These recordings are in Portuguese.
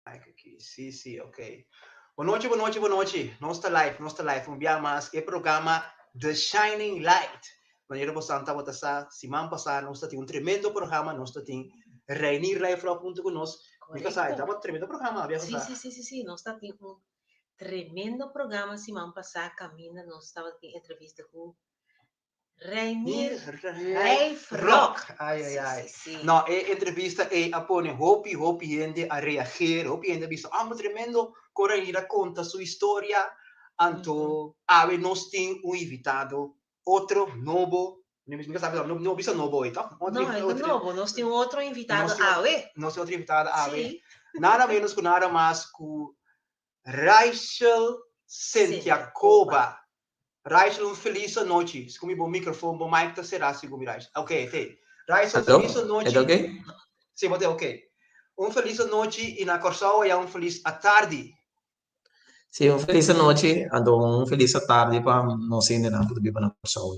Like aqui. Sim, sim, ok. Boa noite, boa noite, boa noite. Nossa live. Um dia mais. É programa The Shining Light. Maneira você está botando essa semana passada, nós temos um tremendo programa, nós temos reunir live lá junto com nós. Mica sai, Correcto. estava um tremendo programa, havia Sí, passado. sí, sí, sí, sí. Nos está tendo un tremendo programa semana passada, Camina, nos estava em entrevista com Rainier Live Life Rock. Rock. Ai, ai, Sí, ai. sí, sí. No, entrevista e apone Hopi gente a reagir, Hopi gente visto, ah, tremendo, corre e racconta sua storia, Uhum. anto ave nós tem um invitado, outro novo, não sabe, não visto novo, tá? Não, é de novo. Nós temos outro invitado. Nós Ah, temos, ué? nós temos outro invitado, ave, Sim. nada menos que nada mais que Rachel Cíntia Coba. Sentiacoba. Rachel, feliz noite. Se comigo o microfone, o mic tá será, se comigo, Rachel. Ok, tem. Rachel, feliz Alô? É noite. ok? Sim, botei ok. Feliz noite e na Corsau é feliz à tarde. Sim, feliz noite, ando feliz tarde para não ser ainda não poder para pessoa.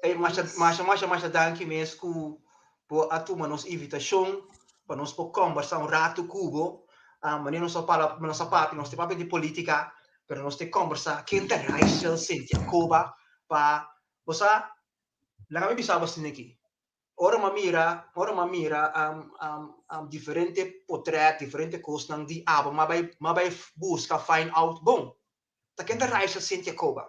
E Isso. mais danke mesmo por a tua nos invitação para nós por conversar rato cubo. Mas não só para nossa papi, nós temos papi de política, pero nós temos conversar quem tem Rachel, Cynthia, Coba, para você, lá me bisava assim aqui. Ora ma mira diferente portret, diferente coisas não di aba, mas vai busca find out bom. Tá quem tem Rachel, Cynthia, Coba.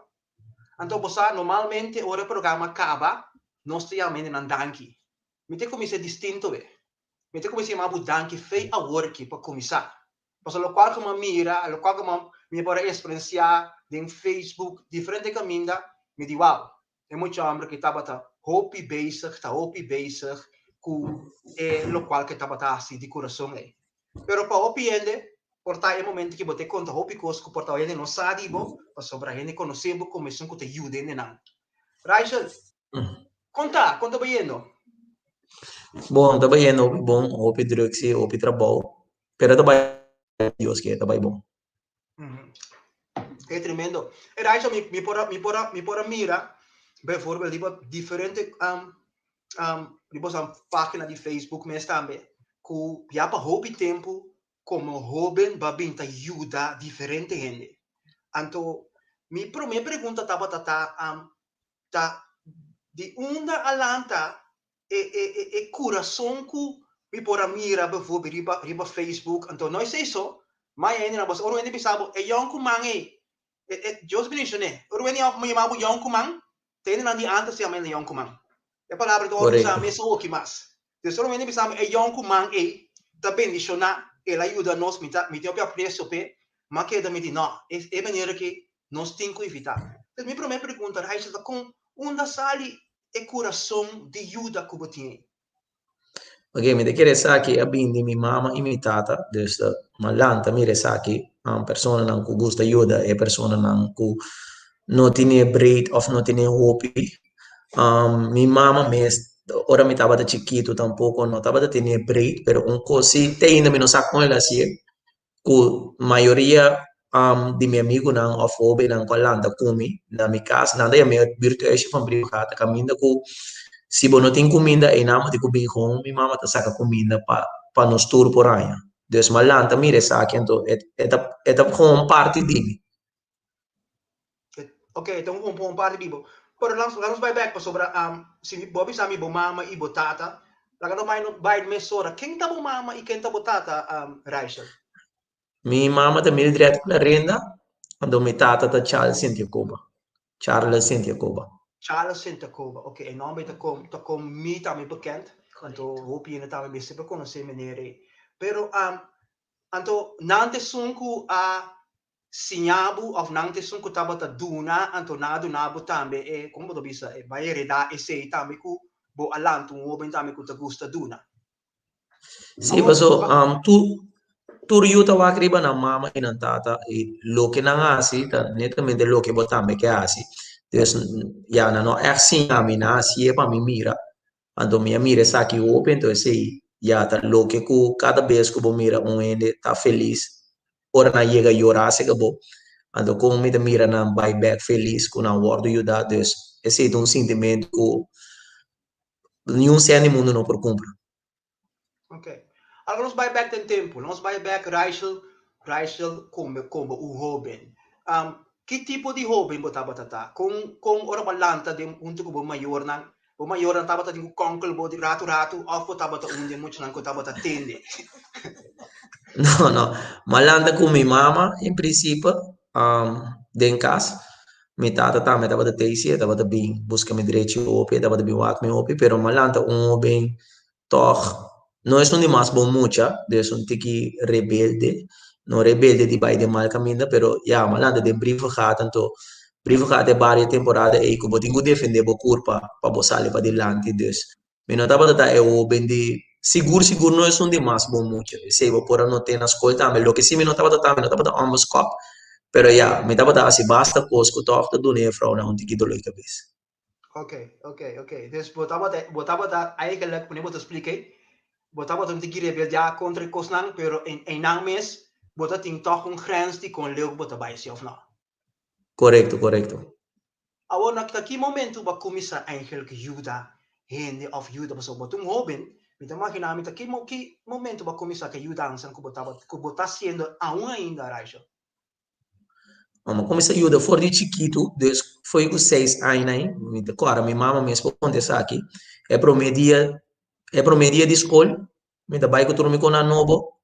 Então, você normalmente, ora programa acaba, nós temos na danki. Mete como isso é distinto, ve. Mete como se chama danki fei a work para começar. Porque lo qual como mira, lo qual como me pode experienciar em Facebook, diferente caminho, me diz, wow, é muito homem que estava hopi bezig, com lo qual que estava assim de coração é. Pero para hopi ende, portar é momento que você conta hopi coisas que portar ele não sabe, para sobre a gente conhecer, começar com te ajuda, não. Rachel, conta bem, não? Bom, tá bem, bom, o Pedroxi, o trabalho, pero tá bem, Deus que tá bem bom. É tremendo. E Rachel, me pora mira, bijvoorbeeld, die diferente, tipo, página de Facebook, mas também, que já para hobby tempo, como hobby, babinta ajuda diferente gente. Então, minha pergunta estava, tá, de onde alanta coração que me pora mira, bijvoorbeeld, riba Facebook, então, nós sei isso, mas ainda, mas, oro ainda pensava, é yonku mangue, Deus me diz, né? Oro ainda, me mabu yonku mang, tem na di antes, se amém yonku mang. É palavra do homem Correto. sabe isso o que mais. Então, o homem sabe é yonku mang também diz na ele ajuda nós me tem o preço pe, mas que também diz não, é maneira que nós temos que evitar. Então, minha primeira pergunta é se com onde sale o coração de ajuda que você tem. Ok, me te quiere saki abindi mi mama e mi tata, dus malanta mi resaki, persona nan ku gusta ayuda e persona nan ku no tiene breed of no tiene hopi. Mi mamma me ora mi estaba de chiquito tampoco no estaba de tener break pero un così te ainda me no sa con la si ku maioria di miei amici nan of hobby nan qualanda kumi na mi casa nanda ya me virtual fan privata caminda ku si bono tin comida e namo di kubi home mi mamma ta saka comida pa nos tour por aia dus malanta mi resa que ento eta home party di mi. Ok, então um par de bibo. Pero vamos vai back para sobre se Bobby sami bo mama e bo tata. Laga no vai mesora. Quem tá bo mama e quem tá bo tata Rachel? Mi mamma ta mi direto con la renda quando mi tata ta Charles Sintiacoba. Charles Sinterkova. Ok, en nome tá com me também bekend. Então, Correcto. hoop je het também bem sempre conhecer meneer. Pero então nante sunku a sinyabu of nante sunku taba ta duna anto nadu nabu tambe como do bisa vai hereda e sei tambe ku bo alanto um homem tambe ku ta gusta duna. Sì, Amo paso tu riuta wa kriba na mama e na tata e lo che na asi ta netamente lo che botambe che asi. Dus ja na no echt sim a mi na asi e pa mi mira. Ando mi mira sa que open to sei ja ta lo que ku cada vez que bo mira um ende tá feliz. Ora na chega llorar se que bo. Ando como me mira na buy back feliz com na word you da dus esse é um sentimento que nenhum ser no mundo não por compra. Ok. Agora nós vai back tem tempo, nós vai back Rachel como o Robin. Que tipo de Robin botava tata? Com ora balanta de untuk bo mayor nang taba ta dingo konkol bo di rato off botava ta unde muito nang ko taba ta tende. No, no. Malanda com minha mama, em princípio, dentro de casa. Minha tata também estava de teisia, estava de bem, busca me direito opi, estava de bem wak me opi, pero malanda bem, toch, não é um de mais bom mucha, é um tiki rebelde, não rebelde de vai de mal caminho, pero ya, malanda de briefo gaat, então, briefo gaat de várias temporadas, e que botinho defender bo curpa, para botar para dilante, dus. Me não estava de eu bem de seguro não é um de mais bom mucha, se eu por não ter na escola também, lo que sim me não estava de ambos cop, pero ya, me estava de assim, basta coisa, toch, de doen, vrouw, na um tiki doloi cabeça. Ok. Dus botava ta eigenlijk, wanneer we het expliquei, botava ta um tiki rebelde ja contra cosnan, pero en nang mes, bota ting toch een grens die kon leuk bota bij zich of nou. Correcto. Awon que momento ba começar eigenlijk Juda hindi of Juda ba so botung hobin mita imagina mita que momento ba começar que Juda ang san kubota sendo aún ainda Raisha. Mas comecei a ajuda for de chiquito, foi com 6 anos aí, agora minha mama me responde aqui, é pro dia de escola, me dá vai que tu me cona novo,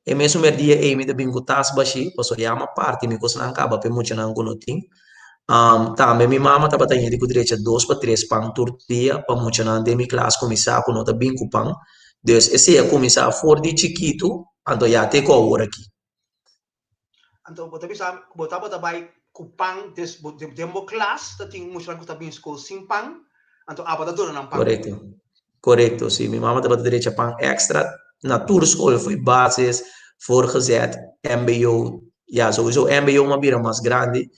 e mesmo meu dia me dá bem com tas baixi, posso olhar uma parte, me costa não acaba, pe muito não conotim. Também minha mama estava tendo de direito 2 para 3 pão por dia, para muito não de minha classe começar com nota bem com pão, então esse é começar for de chiquito, então já tem qual hora aqui. Então bota vai kupang des demo class tating musran ko tabing school simpang então abada dona nang pang. Correcto, sim. Minha mama estava direito a pão extra. Na tour school foi bases, voorgezet, MBO. Ja, sowieso MBO uma bira mais grande.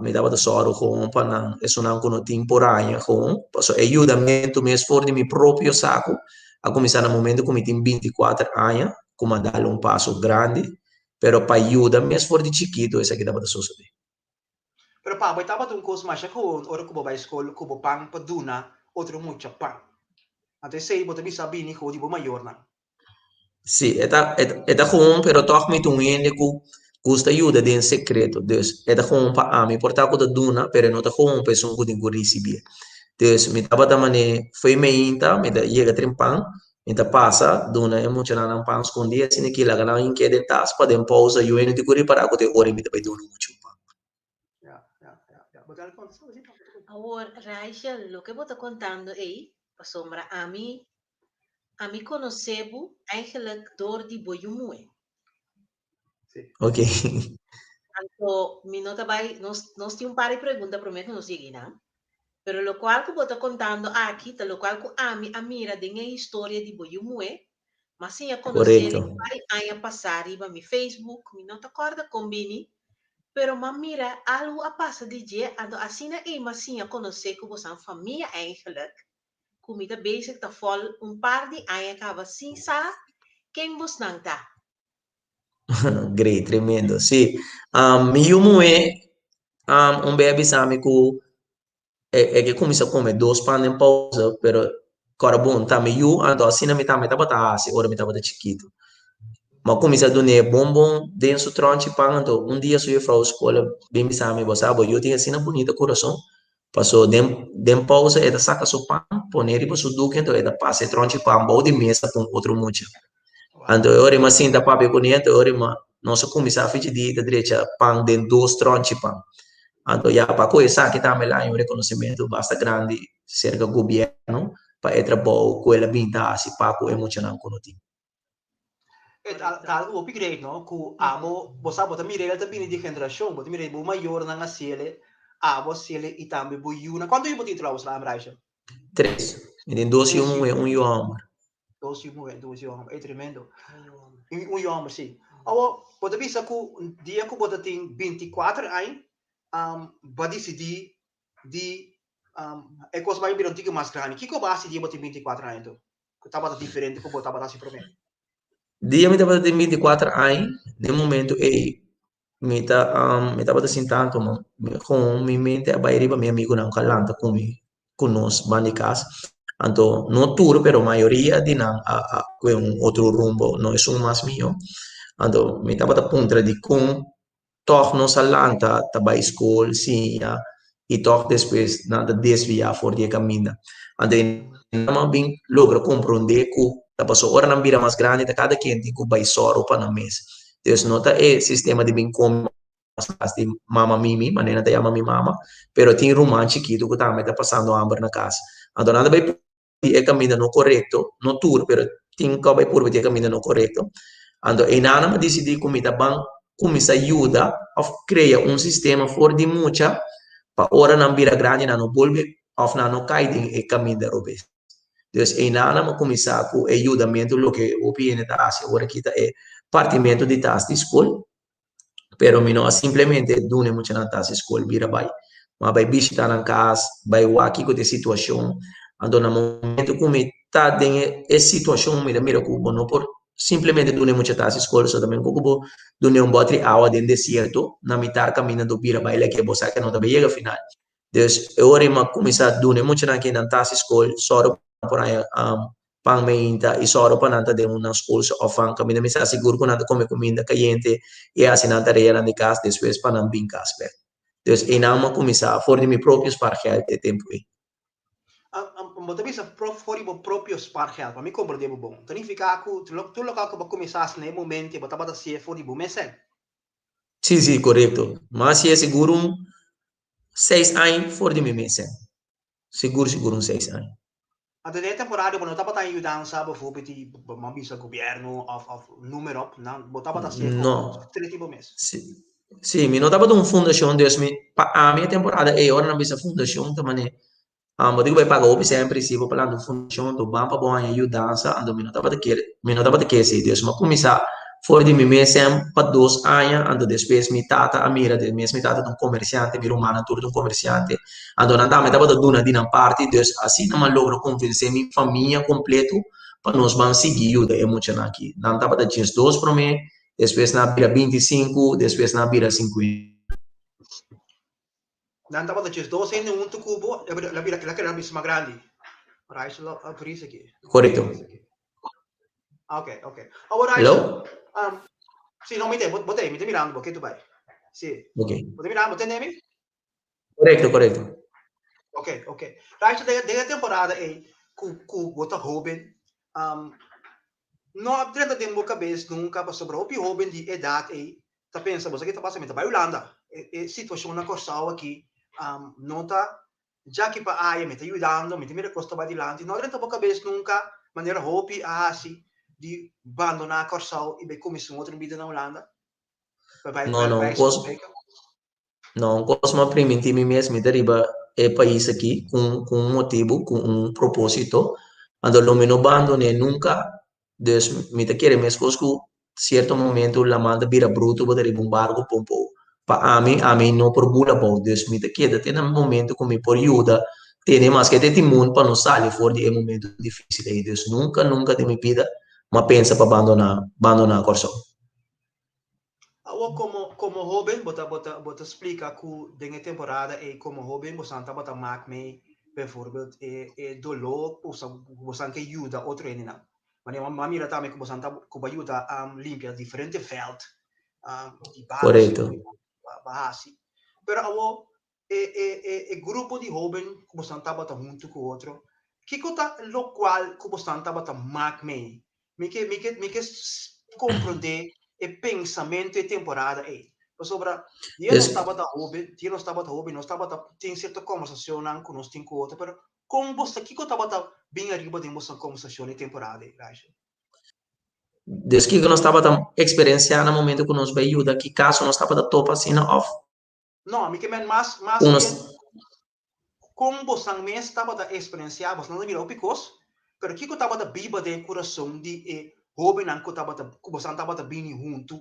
Me dava de soro gewoon para isso não com temporânea gewoon. So ajudamento mesmo for de meu próprio saco. A começar no momento como tem 24 anos, como dar um passo grande, pero para ajuda mesmo for de chiquito, esse aqui dava de suceder. Pero pa boy taba tung kos masya ko ora ko ba school ko pang paduna outro mucha pang. Ante sei bota bisa bini ko di bo mayor na. Sì, è da gewoon, pero toch met un ende ku custa aiuta de en secreto. Dus, é da gewoon pa ami, porta ko da duna, pero no da gewoon pe son ku din ku receber. Dus, mi taba da mane, foi me inta, mi da llega trimpang, mi da passa, duna é muito na nang pang scondi, assim que lá na in que de tas, pa den pausa, eu ene de ku reparar ko te ore mi da pai duna muito pang. Ja. Bagal kon so si. Ahora, Rachel, lo que vos está contando ahí, sombra, a mí conocebo eigenlijk door die boyumue. Ok. Então, mi nota vai, nós tínhamos um par de perguntas, prometo que não segui, não? Pero lo cual que vos está contando aqui, lo cual que a mira de uma história de boyumue, mas sim a conhecer Correcto. vários anos passar, iba mi Facebook, mi não te acorda com Bini, pero mas mira, algo a passa de dia, assim na mas sim a conhecer que você é uma família eigenlijk, comida basic tá vol par de anos que assim sa quem você não tá. Great, tremendo. Sì. Mi yumu é un bebê samico é que começa a comer 2 pães em pausa, pero cara bom, tá meio, então assim na metade tava tá assim, ora metade tá chiquito. Mas começa a doer bombom dentro do tronco de pão, então dia sui para a escola, bem me sabe, você sabe, eu tinha assim na bonita coração, passou dem pausa, ele saca seu pão, põe ele para o duque, então ele passa o tronco de pão, bom de mesa com outro muito. Então eu mas assim, da papai com ele, eu mas nossa começa a fazer de direita pão dentro 2 troncos de pão. Então, já para começar, que também lá um reconhecimento bastante grande, cerca do governo, para entrar bom, com ela bem tá, se papo emocional com o time. Tal upgrade no ku amo bosa bota mirel também de geração, bota mirel bo maior na ngasiele, abo sele e também bo yuna. Quanto eu botei lá os lá Raisha? 3. E tem 2 e um homem. 2 homem, é tremendo. Homem, sim. Awo, bota bisa ku dia ku bota tem 24 anos, ba decidi de é coisa mais bem antiga mais grande. Que base dia bota 24 anos então? Que tava diferente que botava assim para mim. Dia me tava de 24 anos, de momento, me tava assim tanto, com minha mente, a bairi minha amigo não calanta com nós, bandicas. Então, no tour, pero maioria de não com outro rumbo, não é mais mío. Então, me estava a punta de com toch nos alanta, taba escola, sim, e toch depois nada desviar for de caminho. Então, não bem logra compreender que a pessoa ora não vira mais grande, de cada quem tem que vai soro para na mesa. Então, nota é sistema de bem como de mama mimi, maneira de chama mi mama, pero tem rumã chiquito que também está passando hambre na casa. Então, nada vai é caminho no correto, no tour, pero tem que vai por o caminho no correto. Então, e nada me decidi comida bem, começa ajuda a criar sistema for de muita para ora não vira grande, não volve, ou não cai em caminho da robes. Então, e nada me começar com ajudamento, o que o PN está fazendo agora aqui é partimento de taxa de escola, pero mi no simplesmente dune mucha na taxa escola vira vai, mas vai visitar na casa, vai o aqui com a situação, ando no momento como está em essa situação, mira como não por simplesmente dune mucha taxa escola, só também como dune botre água dentro do deserto, na mitad caminho do vira vai, que você que não tá chega final. Então, eu orima começar dune mucha na que na taxa escola, só por aí pangmenta e só para nada de uma escola ou fan caminho me está seguro que nada come comida caliente e assim nada real na casa depois para não brincar aspecto. Então, e não me começar a fazer meus próprios parques de tempo aí. Mas bisa fori bo proprio spargel, para mim compreender bom. Então fica que tu local que vai começar nesse momento, botar bata se fori bo mesen. Sim, correto. Mas se é seguro 6 anos fora de mim mesen. Seguro 6 anos. Até de temporada, quando estava ajudando, sabe, bijvoorbeeld die mambisa governo of noem op, dan botar bata se No. 3 tipo mês. Sim, mi notava de uma fundação, Deus me, a minha temporada é hora na minha fundação também. Mas digo vai pagar o sempre se vou falar do fundação do banco para ajudar, ando me notava de que se Deus mas começar fora de mim mesmo para 2 anos, ando depois me tata a mira de mesmo me tata de um comerciante, me romana tudo de um comerciante, ando na me tava dando de uma parte, Deus assim não logro convencer minha família completo para nós vamos seguir ajuda emocional aqui. Não tava de 2 para mim, depois na vira 25, depois na vira 50. Dan estava de 2 em um cubo, la vira que era mais grande. Para isso lá por isso aqui. Correto. Ok. Agora Hello? Sim, não me tem, botei, me tem mirando, porque tu vai. Sim. Ok. Botei mirando, botei nele? Correto. Ok. Right, de temporada aí, com bota Robin, não dentro de minha cabeça nunca passou para o Robin de idade aí, tá pensando, você que tá passando para Holanda, situação na Corsal aqui, não tá, já que para aí me tá ajudando, me tem me recosta para adiante, não dentro da cabeça nunca, maneira Hopi assim de abandonar Corsal e bem começar outra vida na Holanda. Não, Cosma permite mim mesmo deriva é país aqui com um motivo, com um propósito. Ando lo me no abandone nunca, des me te quiere mesmo que certo momento la manda vira bruto para deriva um barco pompo. Pa a mim não por bula po, des me te queda tem um momento como por ajuda, tem mais que ter timão para não sair fora de um momento difícil aí, des nunca de minha vida, mas pensa para abandonar Corsão. Como Robin, bota explica que dentro da temporada é como Robin, você não bota mark me, bijvoorbeeld, dolor, você que ajuda outro ainda. Mas uma mira também que você que ajuda a limpar diferente feld, de base, pero é grupo de Robin que você não bota junto com outro, que conta lo qual que você não bota mark me que compreender e pensamento e temporada aí. Sobre eu não estava da hobby, não estava tem certa conversação não com nós tem com outra, pero como você que eu estava bem arriba de uma conversação e temporada aí, Raja. Desde que nós estava experienciando no momento que nos veio ajuda, que caso nós estava da topa assim na off. Não, me que mais como você mesmo estava da experienciar, você não devia o picos, pero que eu estava da biba de coração de hobby não que você estava da bem junto,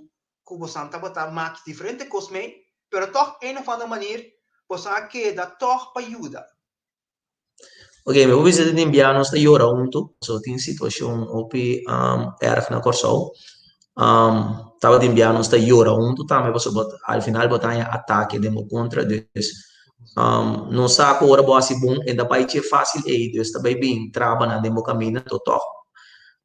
que você estava da mais diferente coisa me, pero toch een of andere manier você queda toch para ajuda. Ok, me vou visitar em Bianos da Yora junto, so tem situação opi erg na Corsau. Tava em Bianos da Yora junto, também você ao final botar ataque demo contra des não saco ora boa se bom, ainda vai ser fácil aí, Deus também bem, trabalha na demo caminho, tô.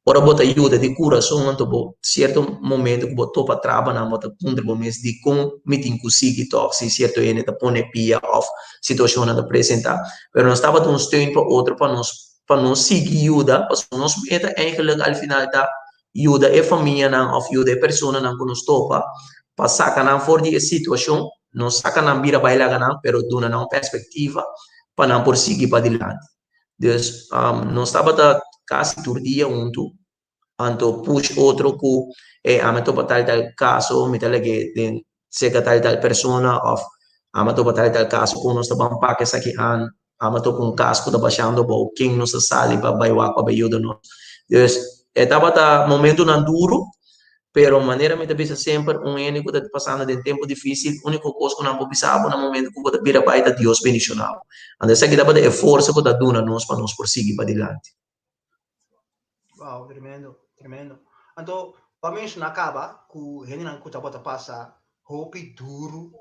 Ora bota ajuda de coração, então, certo momento que botou para trabalhar, bota contribuir de com meeting conseguir toque, se certo ele tá pone pia of situação da apresentar, mas nós estava dando steun para outro para nós seguir ajuda, para nós meta eigenlijk al final da ajuda é família não, of ajuda é pessoa não que nos topa, para sacar não for de situação, nós saca não vira bailar não, pero duna não perspectiva para não prosseguir para adiante. Dus nós estava da quase todo dia junto, anto push outro ku ama to tal caso mi tale che sega tal persona of ama to tal caso ku nos tabang pa sa ki an ama to kung caso da baixando bo king no sa sali pa baywa pa bayudo no yes etapa ta momento nan duro pero maneira me tabisa sempre um ene que está passando de tempo difícil único coisa que não pisava no momento que você vira baita Deus bendicional anda essa que dá para força que dá duna nós para nos prosseguir para adiante. Wow, tremendo, tremendo. Então, para mim, isso não acaba com o Renan que está passa roupa duro.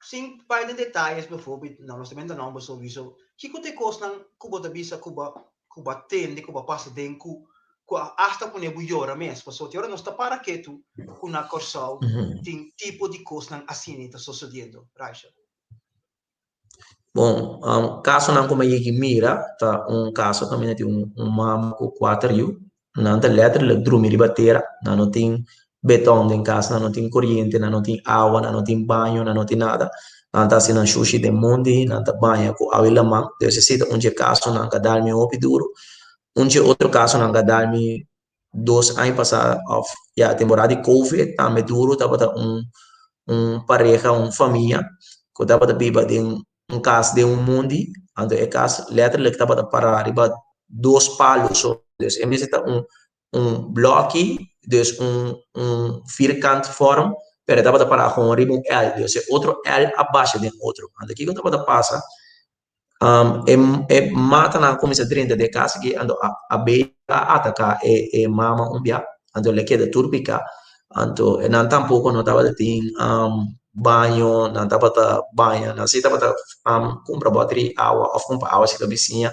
Sim, vai de detalhes, porque não, nós também não vamos ouvir isso. Que te custa que você bisa que tende, que passa dentro, que hasta quando é melhor mesmo. Porque se não está para que tu, na corção, tem tipo de coisa assim está sucedendo, Raisha. Bom, caso não como que mira, tá caso também tem mama com 4 não tem letra, ele dorme de bateria, não tem betão em casa, não tem corrente, não tem água, não tem banho, não tem nada. Não tá sendo sushi de mundo, não tá banho com água e lamang. Necessita caso não que dar-me duro, outro caso não que dar-me 2 anos passados, a temporada de Covid, também duro, tava pareja, família, que tava da biba de caso de mundo, então é caso letra que estava para arriba 2 palos, so, dus em vez de bloque, dus vierkant form, pero estava para com arriba L, dus é outro L abaixo de outro. Então aqui que estava passa, mata na comissão 30 de casa que ando a beira atacar mama bia, então ele queda turbica, então não tampouco não estava tem banho, não estava banho, não se estava compra bateria água, ou compra água se da vizinha,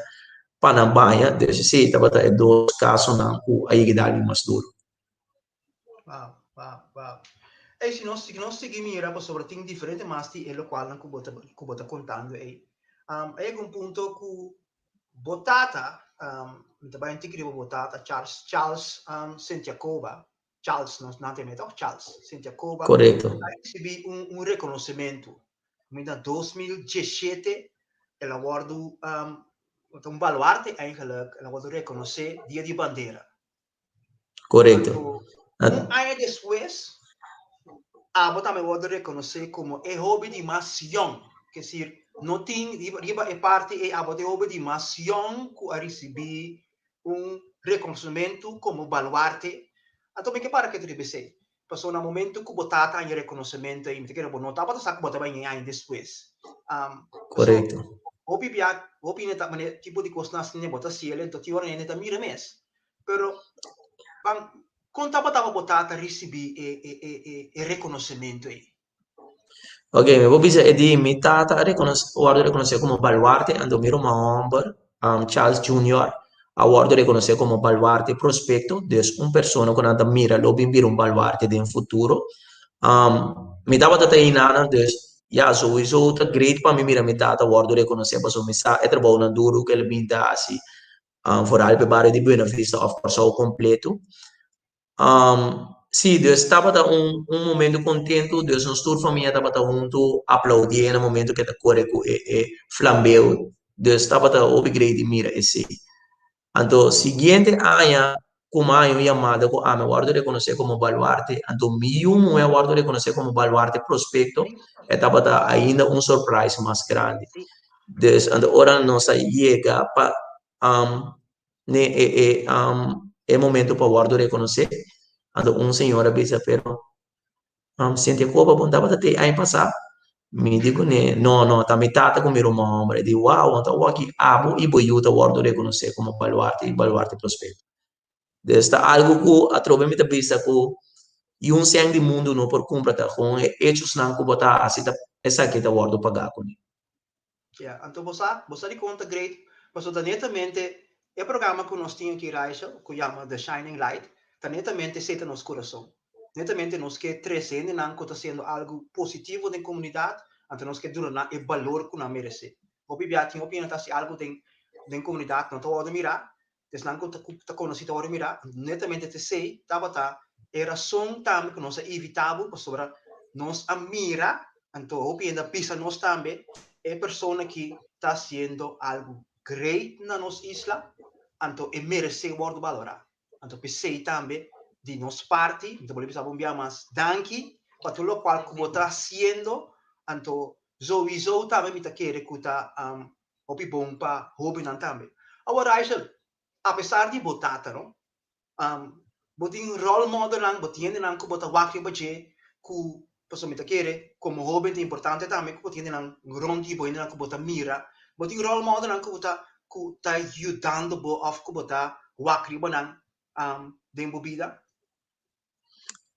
para não banho, deixa se estava 2 casos não com aí que dá mais duro. Wow. E se nós seguimos mira sobre tem diferente mas é o qual não que bota contando aí. É um ponto que botata, também tem que botata Charles Santiago, Charles, não tem medo, Charles Santiago. Correto. Recebi reconhecimento. Em 2017, ela guardou baluarte eigenlijk, ela guardou reconhecer Dia de Bandeira. Correto. Ano depois, ela também guardou reconhecer como é hobby de nação, quer dizer, não tem riba é parte é a hobby de nação que a receber reconhecimento como baluarte. Então, que para que tu deve ser? Passou no momento que botata em reconhecimento e me quero botar para sacar botar bem aí depois. Correto. Hopi neta tipo de coisa assim bota cielo então ti ora neta mira mes. Pero conta botata recebi e reconhecimento aí. Ok, me vou dizer é de mitata reconhecer como baluarte ando miro member Charles Jr. Award reconhecer como baluarte prospecto, dus persona que nada mira lo bimbir baluarte de futuro. Me dava data inana, dus ja sowieso tá great para mim mira me data award reconhecer para me sa é trabalho na duro que ele me dá assim, for alpe bare de Buena Vista of course ao completo. Sì, Deus estava momento contento, Deus nos toda família estava junto, aplaudir no momento que está correndo e flambeu, Deus estava upgrade mira esse. Então, seguinte ano, como ano chamado, que me guardo reconhecer como baluarte, então, me guardo reconhecer como baluarte prospecto, estava ainda surprise mais grande. Deus, então, ora não chega para é momento para guardo reconhecer. Então, senhor avisa, pero sente culpa, bom, dava até aí passar. Me digo, né, não, tá metade com meu irmão, eu digo, uau, então, aqui, abo, e boi, eu guardo reconhecer como baluarte prospecto. Desta algo que a trova me vista que um sangue de mundo não por compra tá com hechos não que botar assim essa que tá guardo pagar com Yeah, então você de conta great, mas netamente é programa que nós tínhamos aqui Raisha, que chama The Shining Light, tá netamente senta nos coração. Netamente nós que trazendo não que está sendo algo positivo na comunidade, então nós que durante o valor que nós merece. O bibia tinha opinião tá se algo tem na comunidade não tá hora mirar, des não que tá conhecido hora mirar, netamente te sei, tá era som também que nós é evitável, sobre nós a mira, então opinião da pisa nós também é pessoa que está fazendo algo great na nossa isla, então é merece ser valorado. Então pensei também de nossa parte, então podemos saber mais danke para tudo o qual que está fazendo, então sowieso também me querer que está opi bom para hobby também. Agora Rachel, apesar de botar, não? Botin role model lang, botin nang ko bota wakri ba je ku pasomita kere como joven é importante também que botin nang ronti bo nang ko bota mira botin role model nang ko bota ku ta ajudando bo of ko bota wakri ba nang den bobida.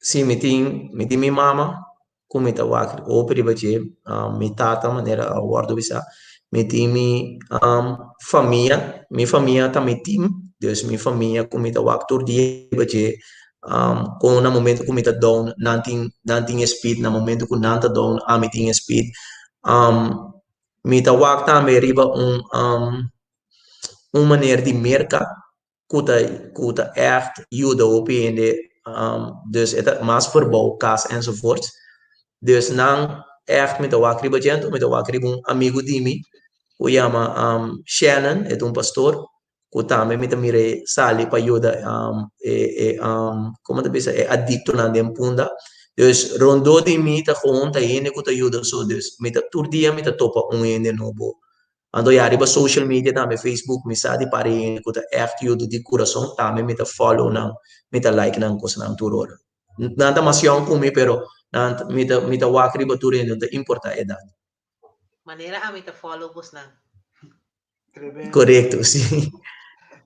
Sim, meti mi mama, come ta wakri, o per bache, mi tata maneira a guardo bisa, meti família, mi família tá metim, Deus mi família come ta wak tur dia bache, com na momento come ta down, nanting speed, na momento com nanta down, a meting speed, mi ta wak também riba maneira de merca, kuta echt juda op in de dus het mas verbouw, kaas enzovoort. Dus dan echt met de wakri bajento, met de wakri un amigo di mi, que chama Shannon, é um pastor, que também me mire sali para ajuda como te pensa, é adicto na punda. Dus rondo di mi ta gewoon ta ene que ta ajuda so, dus me ta tur dia me ta topa ene novo. Ando ja riba social media também, Facebook, me sabe para que tá echt eu de coração também me tá follow não, me tá like não coisa não turora. Não tá mais young como pero não me tá walk riba turin não importa a idade. Maneira a me follow vos não. Correto, sim.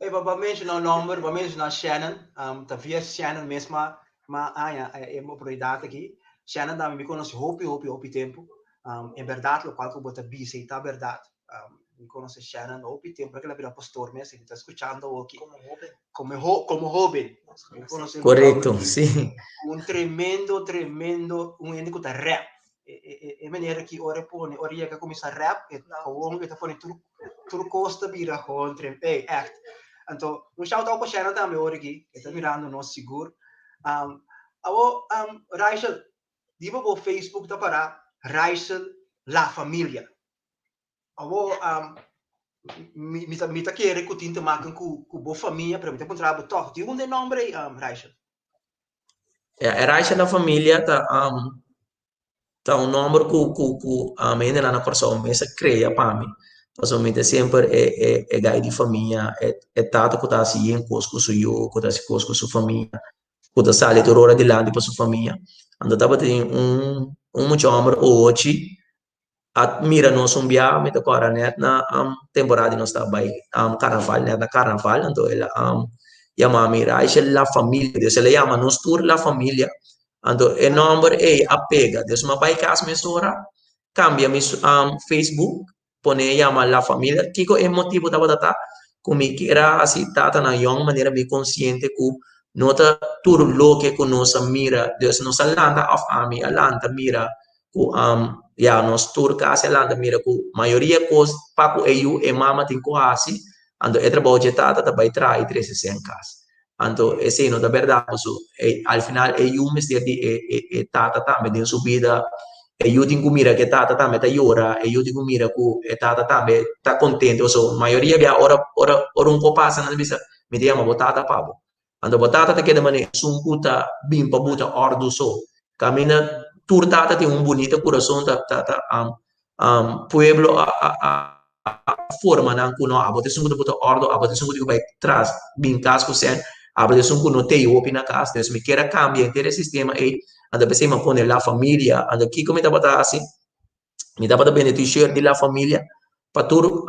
E para mencionar o número, para mencionar Shannon, tá via Shannon mesmo, mas é uma prioridade aqui. Shannon também me conhece hopi tempo. Em verdade, o qual que eu boto busy, tá verdade. Me conhece Shannon hopi tempo, porque ela vira pastor mesmo, ele está escutando aqui. Como jovem. Correto, sim. Tremendo, ende que tá rap. É maneira que ora põe, ora ia que começa rap, e gewoon que tá falando tudo costa vira gewoon trem, echt. Então, shout out para Shannon também ora aqui, que tá mirando nós seguro. Rachel, diba po Facebook tá para Rachel La Familia. Mi tá querer que o tinta maken com boa família, para mim tá encontrar toch. Diga um nome aí, Rachel. É Rachel La Familia tá um número que a menina lá na pessoa mesmo cria para mim. Pessoalmente sempre é gai de família, é tato que tá assim em cosco su eu, que tá assim cosco su família. Kuda sali to rora di landi pa su famiglia. Ando taba ti mucho amor ochi at mira no sumbia mi to kora net na temporada no sta bai carnaval net na carnaval ando ela llama mira es la familia Dios se le llama nos tour la familia ando e number apega Dios ma bai cas me sora cambia mi Facebook pone llama la familia kiko e motivo taba data come que era assim tata na young maneira me consciente ku nota tur lo que conoce mira Dios nos alanda of ami alanda mira ku ya nos tur kasi alanda mira ku maioria cos papo eu e mama tin ko asi ando e trabalho de tata bai trai 360 casa ando esse no da verdade so al final eu me stia di tata também din subida eu tenho mira que tata também tá llora eu tenho mira que tata também tá contente so maioria via ora um pouco passa na bisa me diamo botata pabo ando botata te queda mane sunkuta bimpa buta ordo so camina turtata tem bonito coração pueblo forma nan kuno abote sunkuta buta ordo abote sunkuta vai traz bin casco sen abote sunkuno te opina cas des me quer cambia inteiro sistema e ando pensei ma pone la família ando aqui como tá bota assim me dá para beneficiar de la família para tur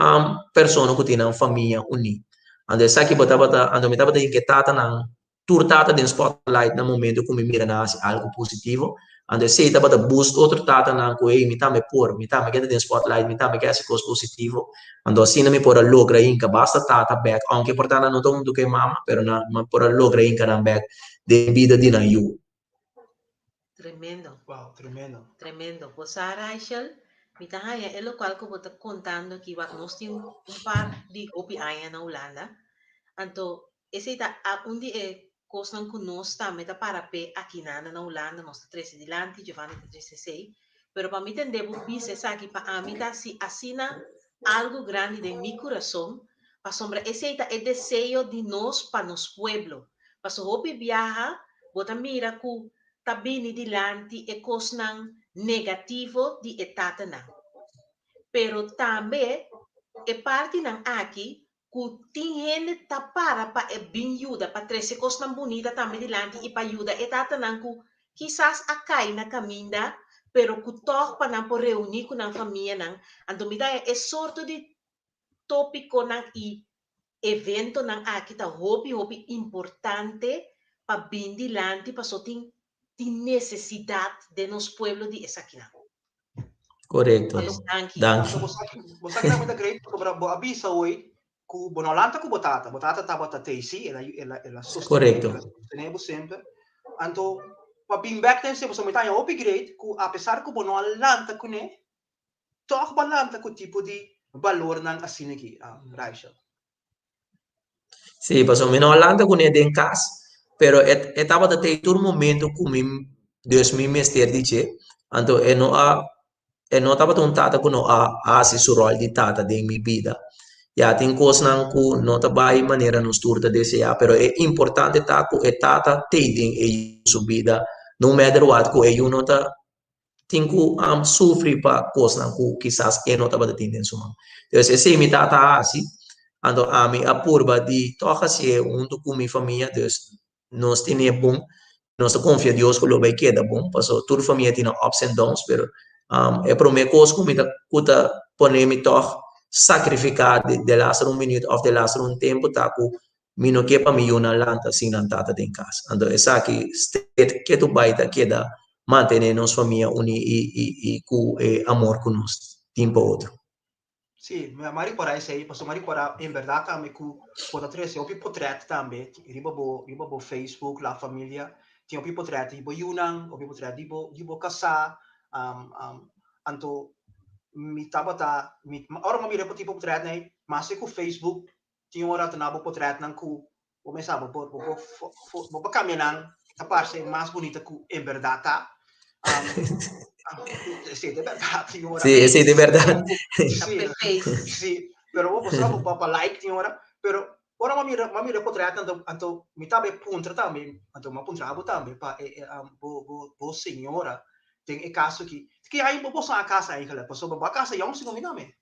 persona que tem uma família unida ando sa que bota ando me tava inquietata nan turtata den spotlight na momento como mira na algo positivo Ando sei taba da boost outro tata na ko mi tá me por, mi tá me get den spotlight, mi tá me get esse coisa positivo. Ando assim me por a logra inca basta tata back, aunque portana no todo mundo que mama, pero na por a logra inca na back de vida de na you. Tremendo. Wow, tremendo. Tremendo. Pues a Rachel, mi tahaya, es lo cual como te contando que nos tiene un par de opi años en Holanda. Anto, ese ta un día cosnan con nos también para pe aquí na Holanda, nos 13 delante, Giovanni 16. Pero para mí tendemos bises aquí para mí ta si asina algo grande de mi corazón, para sombra ese ta el deseo de nos para nos pueblo. Para so hopi viaja, bota mira ku tabini dilanti e cosnan negativo di etata na. Pero também e parte nan aqui que tem tapara para e bem ajuda para trazer coisas bonita também dilante e para ajuda e tata nan que quizás a cai na caminha pero que toque para não por reunir com a família nan ando me dá é sorte de tópico nan e evento nan aqui tá hobby importante para bem dilante para só tem necessidade de nos pueblo de essa aqui nan. Correcto. Danke. Você que não é great, porque bo avisa hoje que bonolanta que botata tá bota tesi, ela sostenemos sempre. Então, para bem back then você me tá em upgrade, que apesar que bonolanta que né, toch balanta que tipo de valor nan assim aqui, Rachel. Sì, passo meno Holanda con in casa, però è stava da te un momento come Deus mi mestiere dice, anto e no stava tontata con a si su rol di tata de mi vita. Ja, tin cos nan ku no ta bai maniera non sturta de se però è importante ta ku e tata te din e su vida, no matter what ku e uno ta tin ku sufri pa cos nan ku quizás e no ta ba tin insomma. Entonces, se mi tata assim, ando a mi apurba di toca si è un tu mi famiglia dus nos tiene bom nos confia Dios que lo vai queda bom paso tur famiglia tiene ups and downs pero é pro me cos como da kuta pone mi toch sacrificar de last un minuto of the last un tempo ta ku mi no kepa mi una lanta sin antata in casa ando esa que stet que tu baita queda mantener nos famiglia uni e cu amor con nos tempo outro. Sì, ma Maripora è sei, posso Maripora in verità também cu pode trazer o portrait também, riba Facebook, la família, tinha o portrait riba Yunnan, o portrait riba casa, anto mi tabata mi ora ma mi repoti portrait nei, ma se cu Facebook tinha ora tanabo portrait nan cu o me sabe bo caminhar a parte mais bonita cu in verità sì, di verità, signora. Sì, di verità. Sì, però vou postar pro papa like, signora, però ora ma mi repotrata anto mi tabe puntra também, anto ma puntravo também pa bo signora tem e caso que aí bo posso a casa aí, cara, posso ba casa yong sino mi nome.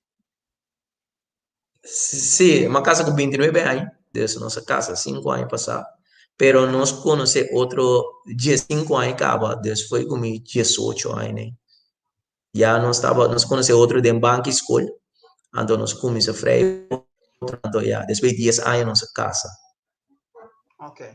Sì, ma casa con 29 anni, adesso nostra casa 5 anni passati, però non conosce altro 15 anni acaba, adesso foi come 18 anni. Já não estava, nós conhecemos outro de banco e escola, então nós começamos a freio, então já, depois de 10 anos nossa casa. Ok.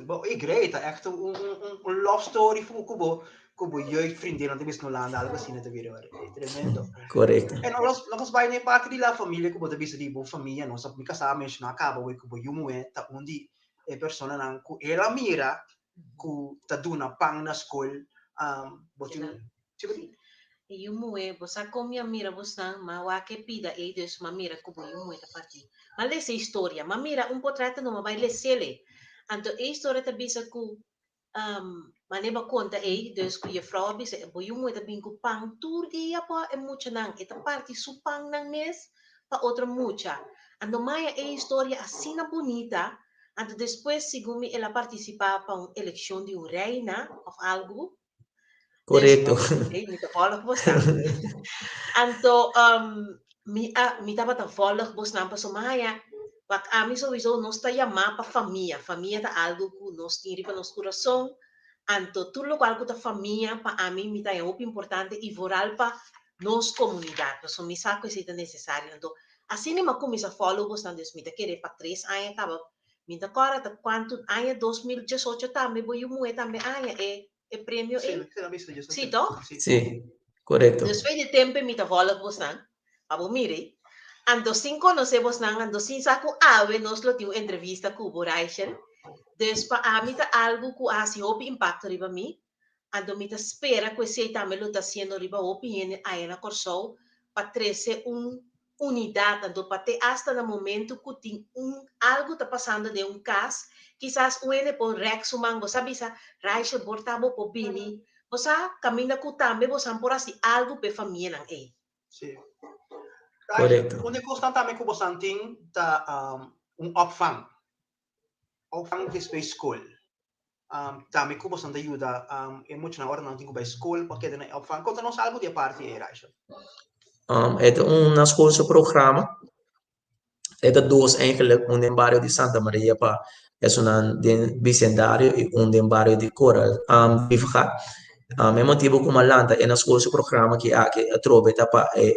Bom, e great, echt een love story voor Kubo jeugdvriendin, want ik wist nog lang algo assim, te ver, tremendo. Correto. E nós vai nem parte de la família, Kubo, te viste di boa família, nós só me casar, mas não acaba, o Kubo yumu tá onde é persona não, ku ela mira, ku tá duna pang na school, botinho, tipo E o moe, você come mira você mas o que pida e Deus ma mira como o moe tá partir. Mas essa história, ma mira portrait não vai ler. Então a história tá bisa ku maneba conta Deus que a frau bisa o moe tá bem ku pang tur dia pa é mucha nang eta parte su pang nang mes pa outra mucha. Então maia a história assim bonita. Então depois segundo ela participar para uma eleição de reina ou algo. Correto. Mi volg bos dan. Anto mi tava ta volg bos dan paso maya. Wak ami sowieso nos ta yama pa família. Família ta algo ku nos tiri pa nos coração. Anto tudo qual ku ta família pa ami mi ta é muito importante e voral pa nos comunidade. Paso mi saco esse ta necessário. Anto assim ni ma kumisa follow bos dan des mi ta querer pa 3 anos acaba. Mi ta cora ta quanto anos 2018 tambe bo yumu e tambe aya e o prêmio Sim, sim, visto disso. Sim, toch? Sim, correto. Dus foi de tempo me volta bosnan. Abo mire. Ando sin conocer bosnan, ando sin saco ave nos lo tiu entrevista com o Rachel. Dus pa amita algo que assim o impacto riba mi. Ando mita espera que se também lo tá sendo riba opinião aí na corso para trazer unidade, ando para ter hasta no momento que tem algo tá passando de caso, quizás o ene por Rex mango, sabe sa Rachel portavo por bini. Você caminha com também, você por assim algo para família não é? Sim. Correto. Onde constantemente que você tem opvang. Opvang desde escola. Também que você ajuda muito na hora não tem que ir escola porque é opvang. Conta-nos algo de parte aí, Rachel. É uma escola seu programa. É dois eigenlijk, um em bairro de Santa Maria, é um de Bicendário e um em bairro de Coral. Viva é motivo como Lanta é na escola seu programa que aqui trove tapa é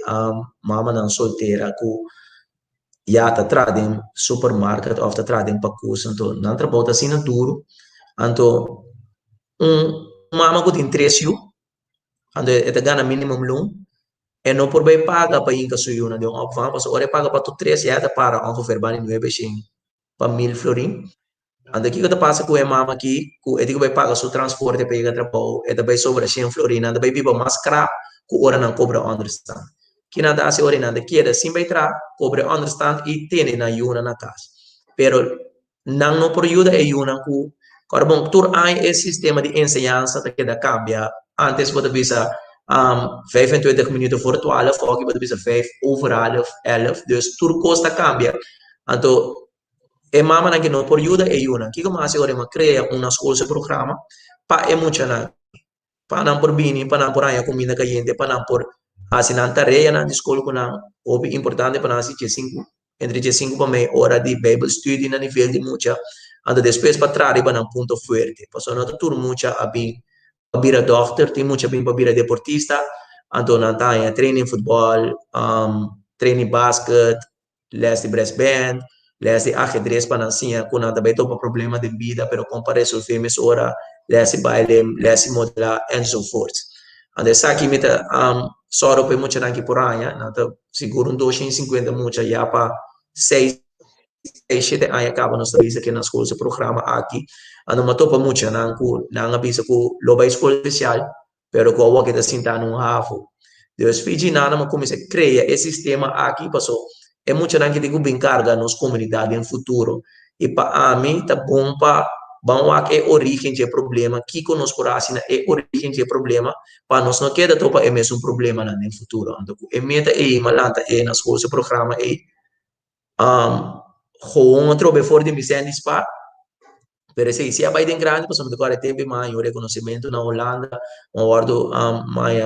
mama não solteira que já tá trazendo supermarket ou tá trazendo para curso, então não trabalha assim na duro, então mama que tem 3 anos, então é ganha minimum loan. E não por bem paga para ir que na de opvang, mas ora paga para tu 3 já para ongeveer bani 9 para 1000 florin. Anda aqui que te passa com a mama aqui, que é que vai pagar seu transporte para ir a trabalho, é também sobre 100 florin, anda vai viver mais caro que ora não cobra understand. Que nada assim ora nada que sim vai tra cobra understand e tem na yuna na casa. Pero não por ajuda é yuna que agora bom, tur aí esse sistema de ensinança que da cambia. Antes você visa 25 minutos voor 12, ook je bisa 5 over 11, dus tur costa cambia. Então, e mama na que não por ajuda é uma. Que como assim agora cria uma escola programa para emocionar, para não por bini, para não por aí comida caliente, para não por assinar tarefa na escola com não, o importante para nós é 5 entre 5 para meia hora de Bible study na nível de muita. Então depois para trás para um ponto forte. Passou na tur muita a bem para doctor, tem muita bem para deportista, então não tem training futebol, training basket, les de breast band, les de ajedrez para assim, quando também topa problema de vida, pero compara resolver mais hora, les de baile, les de modelar, and so forth. Então essa aqui me tá só para muito aqui por aí, então seguro 250 muito já para 6 7 anos acaba nossa visa aqui na escola esse programa aqui. Ando me topa muito na visa com loba escola especial, pero com o que está sentando rafo. Deus pedi nada, mas comecei a criar esse sistema aqui, passou. É muito que tem que bem carga nas comunidades no futuro. E para mim, tá bom para bom aqui é origem de problema, que conosco assim é origem de problema, para nós não queda topa é mesmo problema no futuro. Então, é meta é malanta é na escola esse programa é gewoon trobe voor de misen spa. Per se sia Biden grande, possiamo toccare tempi mai un riconoscimento na Holanda, un guardo mai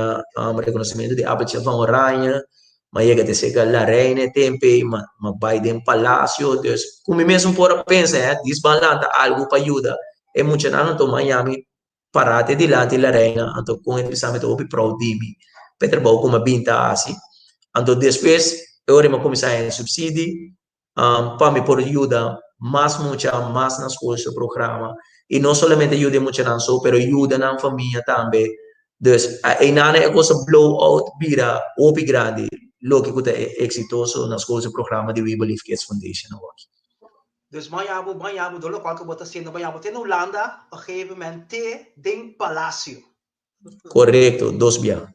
riconoscimento di Abel van Oranje, ma chega te sega la reine tempi, ma Biden Palacio, dus come mesmo por pensa, disbalanta algo para ajuda. E muito não to Miami parate di là la reina, anto com il pensamento opi pro dibi. Peter Bau come binta assim. Anto depois, eu remo começar em subsídio, para me por ajuda mais na escola do programa e não somente ajuda muito na sua, pero ajuda na família também. Dus e nada é coisa blowout vira opi grande, lo que é exitoso na escola do programa de We Believe Kids Foundation hoje. Dus banhabo, dolo qual que bota sendo banhabo tem na Holanda, op een gegeven moment tem Palacio. Correto, dos bia.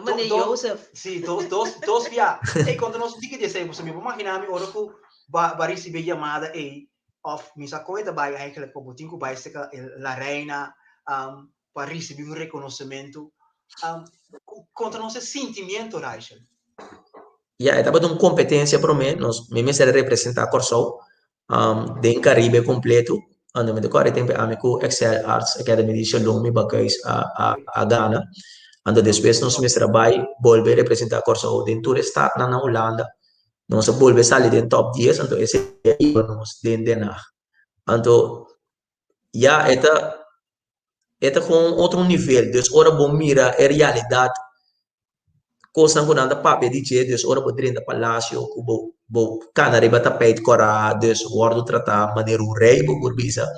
Mas Joseph. Sim, dos bia. E quando nós diga de ser, você me imaginar me ora que vai receber chamada aí of misa coisa vai eigenlijk para botinho vai ser la reina para receber um reconhecimento contra nosso sentimento, Rachel. Ja, estava uma competência para mim, nós me ser representar Corsol, de Caribe completo, ando me decore tempo amigo Excel Arts Academy de Shalom, bakais a Ghana, ando depois nós me trabalho volver representar Corsol dentro do estado na Holanda. Nós volve sair do top 10, então esse é nós dentro na. Então, já é com outro nível, dus ora bom mira a realidade. Coisa que nada papo de dizer, dus ora bom dentro do palácio, bo canari bata peit cora, dus guardo tratar maneira o rei bo burbisa.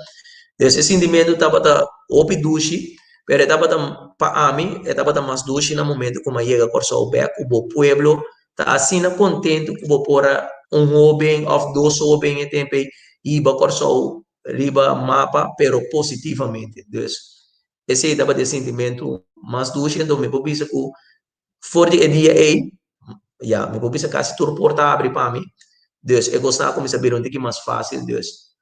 Dus esse sentimento tava da opi dushi, pero etapa para mim, etapa mais doce no momento como chega corso o beco, o pueblo tá assim contento que o pora jovem ou dois jovens em tempo e ba corso riba mapa, pero positivamente. Então, esse etapa de sentimento mais doce, então me popisa que for de dia aí, já, me popisa quase tudo porta abre para mim. Deus, eu gostava como saber onde que mais fácil, Deus.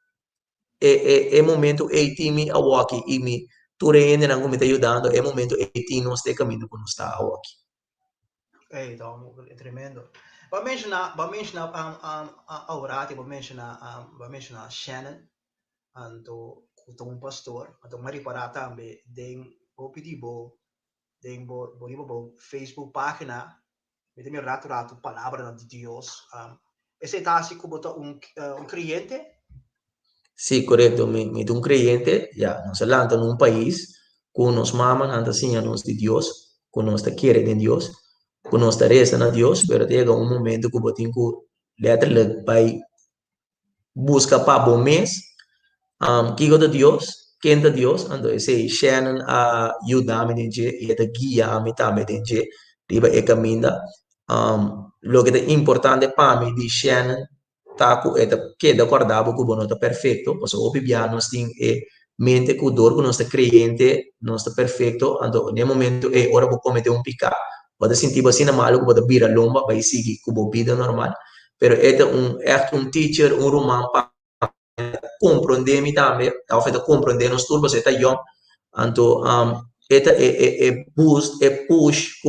É momento e time a walk e me tu ainda não me está ajudando, é momento e time não está caminho quando está a walk. Então, é tremendo. Vamos mencionar a Orati, vamos mencionar Shannon, anto um pastor, anto uma reparada também, o pedido, bo Facebook página, me tem rato palavra de Deus. Esse tá assim como um cliente? Sí, correcto. Me un creyente, ya, nos adelanta en un país, con nos maman, anda así a nos de Dios, con nos te quiere de Dios, con nos te rezan a Dios, pero llega un momento que botin que letterlijk bij busca para bom mês, kigo de Dios, quem de Dios, ando esse Shannon a ayudarme dentro e te guia me também dentro, riba e caminda. Lo que é importante para mim de Shannon taku eta que de acordado que bono tá perfeito, pois o bibia nós tem mente que o dor que nós tá creyente, nós tá perfeito, ando no momento ora vou cometer um pecado, pode sentir assim na malo que pode vir a lomba, vai seguir com a vida normal, pero é um teacher, um romano para compreender-me também, ao feito compreender nos turbos, eta young, anto eta boost, push,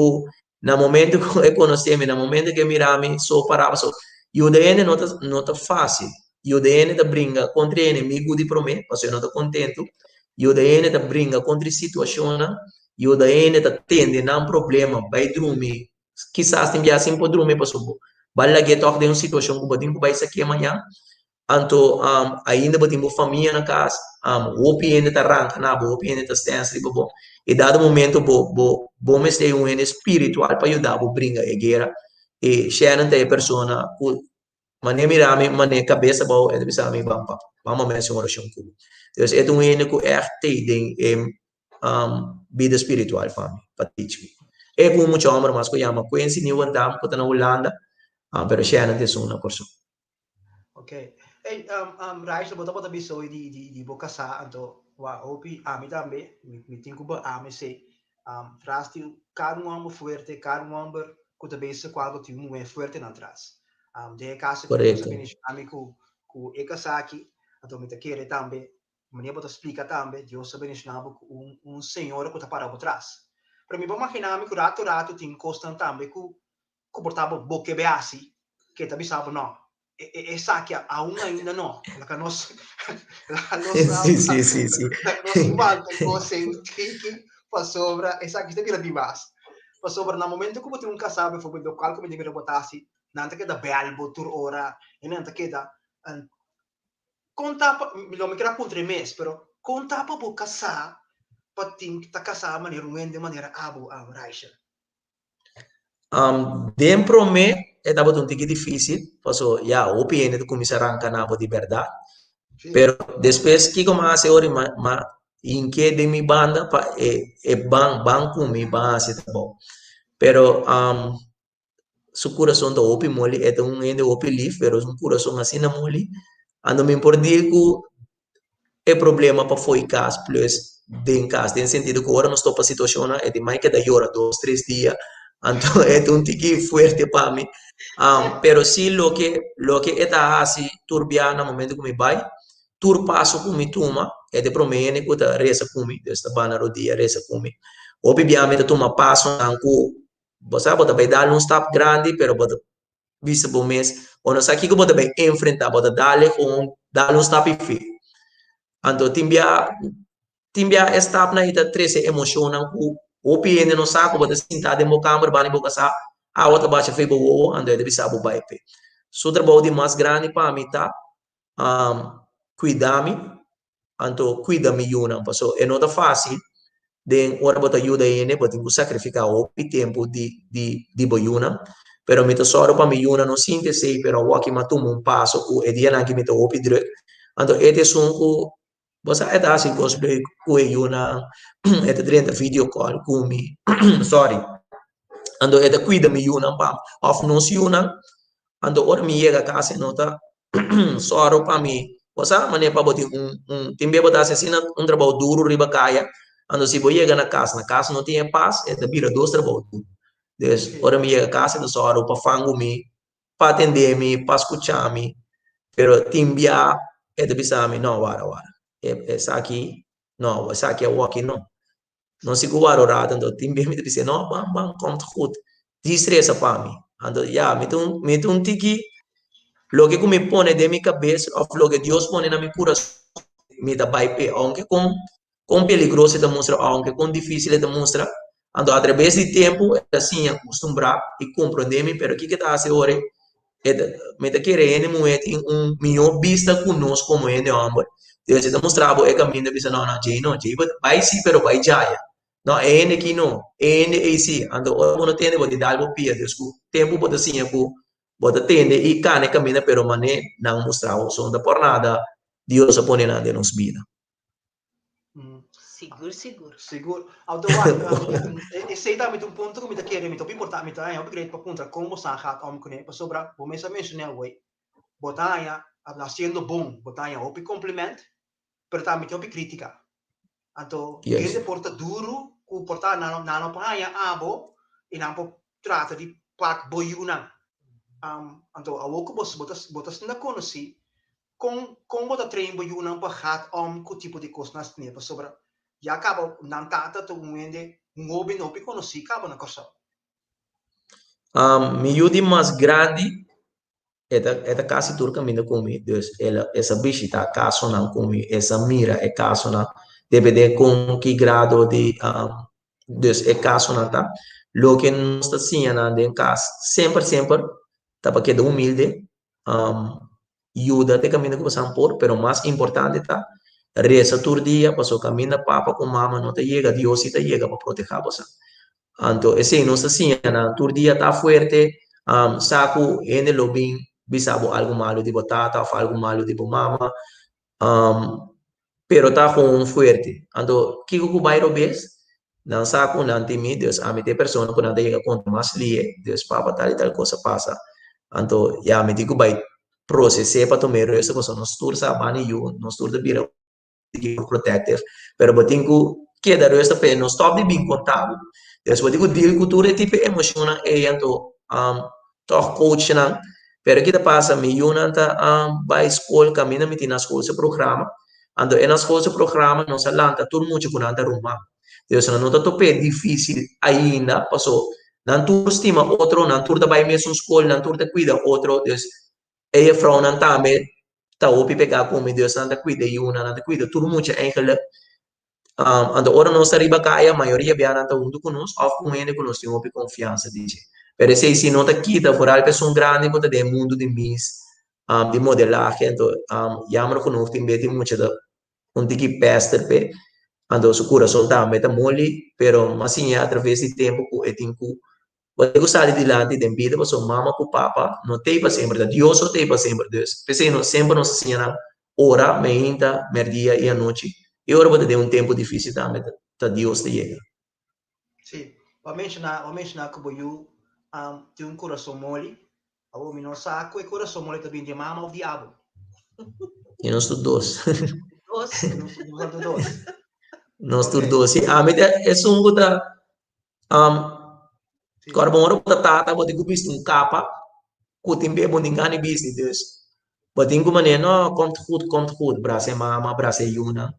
na momento que conhecemos, na momento que miramos, só parava, só e o DN não tá fácil. E o DN tá brinca contra o inimigo de prometer, porque eu não tô contente. E o DN tá brinca contra a situação, e o DN tá tendo um problema, vai dormir. Quizás tem assim para dormir, para subir. Vai que toque de uma situação que botinho vai sair amanhã. Anto ainda botinho família na casa, o opinião tá arranca, o opinião tá stance, bom. E dado momento, bom mas tem um espiritual para ajudar, bom brinca a guerra. E Shannon tem persona mané mirami mané cabeça bom é bisa mi bampa vamos mencionar oração cubo então é um único tem vida espiritual para mim para teach é como muito amor mas que chama Quincy New Andam que está na Holanda pero Shannon tem uma pessoa ok Raiz bota biso di boca sa anto wa opi ami também me tenho que ami se frasti cada um forte cada um que também se quando tem um forte na trás de caso que eu sabia amigo com Ekasaki então me querer também me bota explica também Deus sabia um senhor que está para por trás para mim vamos imaginar amigo rato tem constante também que comportava boque beasi que também sabe não e sa que ainda não la nos sì nos falta cose que passou sobre essa que está demais passou sobre no momento que você nunca sabe foi do qual como deve botar-se nanta que da belbo tur ora e nanta que da conta não me quero contra mês pero conta para boca sa para tem que tá casar de maneira abo Raisha dentro me é dava um tique difícil passou já o opinião de começar a arrancar de verdade pero depois que começa a ora em que de mi banda ban com mi base tá bom pero su coração da opi mole é um ende opi live pero um coração assim na mole ando me impordir que é problema para foi cas plus de cas tem sentido que agora não estou para situação é de mais que da hora 2-3 dias então é um tique forte para mim pero se lo que está assim turbiana no momento que me vai tur passo com me tuma é de promene que tá reza com me desta bana rodia reza com me obviamente toma passo anco você vai dar um step grande pero bota vista bom mês ou não sabe que bota bem enfrentar bota darle um step fi então timbia step na ita 13 emocional com opinião não sabe bota sentar de câmera bani boca sa a outra baixa foi boa ando deve saber vai pe so trabalho de mais grande para mim tá cuidar-me então cuida-me uma pessoa é não tá fácil de ora bota ajuda ele bota que sacrificar o tempo de boiuna pero me só para me una não sinto sei pero o aqui matou um passo o dia na que me tô op direct então este som Você é assim cosplay com uma é de video call com me, sorry, ando é cuida me uma pam, of não se uma, ando ora me chega casa nota, soro para mim, você mané para botar timbe botar assim trabalho duro riba caia, ando se boia na casa não tinha paz, é de vira dois trabalho duro. Então, ora me chega casa do soro para fango me, para atender me, para escutar me, pero timbia é de bisa me não wara. Essa aqui, não, essa aqui é o aqui não. Não se guarda rado, então timbia me dizer, não, bam, komt goed. Distressa para mim. Então, ja, me um tiki, lo que me pone de mi cabeça, ou lo que Deus pone na minha coração, me dá baipe, aunque com peligroso te mostra, aunque com difícil te mostra, então, através do tempo, assim, acostumbrar e compreender-me, pero o que está a ser agora, me está querendo muito melhor vista conosco como é de homem. Então, se demonstrava o caminho, de não, Jay, vai sim, pero vai já. Não, é ele que não, é ele sim. Então, quando tem, pode dar algo pia, Deus, tempo pode sim, pode atender e cane caminha, pero mané não mostrava, só não por nada, Deus põe nada em nossa vida. Seguro. Esse aí também um ponto que me quer, me importante, me tá, eu queria para contra como se hat om com ele, sobre, vou mencionar o way, botar haciendo bom, botar op complemento, pero também tem op crítica. Então, quem de porta duro, o portar não paia abo e não trata de pack boiuna. Então, a louco botas na conheci, com botar treino boiuna para hat om com tipo de coisa nas tinha, sobre já acaba não tata tu hobby não conheci acaba na coisa. Mi yudi mais grande é quase tudo caminho comigo, Deus, essa visita caso não comigo, essa mira é caso não, depende com que grado de Deus é caso não tá, lo que nós está sendo em casa, sempre tá para que humilde, ajuda de caminho que você por, pero mais importante tá, reza todo dia, passou caminho papa com mama, não te chega, Deus te chega para proteger você. Então, esse nós assim, todo dia está forte, saco en el lobby, bisabo algo malo de batata, ou algo malo de mama, pero está com forte. Então, que o bairro vez, não saco, não tem Deus, a mim tem pessoa que não tem conta mais lie, Deus papa tal e tal coisa passa. Então, já me digo vai processar para tomar essa coisa, nós todos sabemos eu, nós todos vira protective, pero botinho que dar esta pena, nós stop de bem contábil. Depois digo deal cultura tipo emocional e então toch coach não, pero que passa me yuna tá vai escola caminha me na escola se programa, ando na escola se programa não se lanta tudo muito com anda rumah. Deus não tá tope difícil ainda passou, não tu estima outro, não tu da vai mesmo escola, não tu da cuida outro, Deus e a frau não tá me tá o pegar com Deus não tá cuida yuna não tá cuida tudo muito eigenlijk. Ando ora não arriba caia, a maioria viana anda junto conosco, ou com ele conosco, tem uma confiança, dice. Pero se não está aqui, tá por algo pessoa grande, que tá de mundo de mis, de modelagem, então, yamro conosco, tem bem muito da, tiki pester pe, ando su coração tá, meta mole, pero assim, através do tempo, que eu tenho que gostar de lá, de vida, pessoa mama com papa, não tem para sempre, Deus só tem para sempre, Deus. Pensei, não sempre nos ensina, ora, meinta, merdia e a noite, e ora pode ter tempo difícil também, tá Deus te chega. Sim, vou mencionar que eu tem coração mole, a homem não saco e coração mole também de mama ou diabo. E nós todos dois. Dois. Nós todos dois. Sim, a mim é um coisa, agora bom, ora pode tá, pode que capa, que tem bem bom engano business, Deus. Pode ter maneira, não, komt goed, braço mama, braço yuna.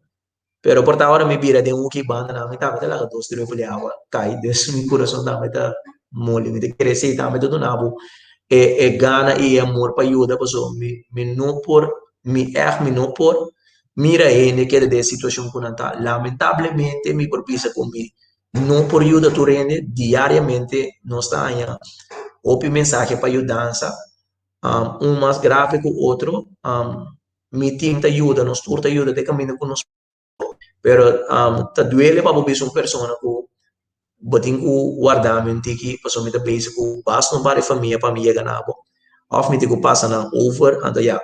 Pero por ahora me vira de que banda na me tava lá dos três folha água cai desse meu coração da me tá mole me crescer tá me tudo nabo gana e amor para ajuda pessoa me não por me não por mira ele que de situação com tá lamentavelmente me propisa comigo não por ajuda tu rende diariamente não está aí ouve mensagem para ajudança mais gráfico outro me tinta ajuda nos turta ajuda de caminho com nós pero ta duele para ver uma pessoa que botin ku guardar tiki paso mi ta base ku bas no pare família para mi ganabo of mi tiku passa na over anda ya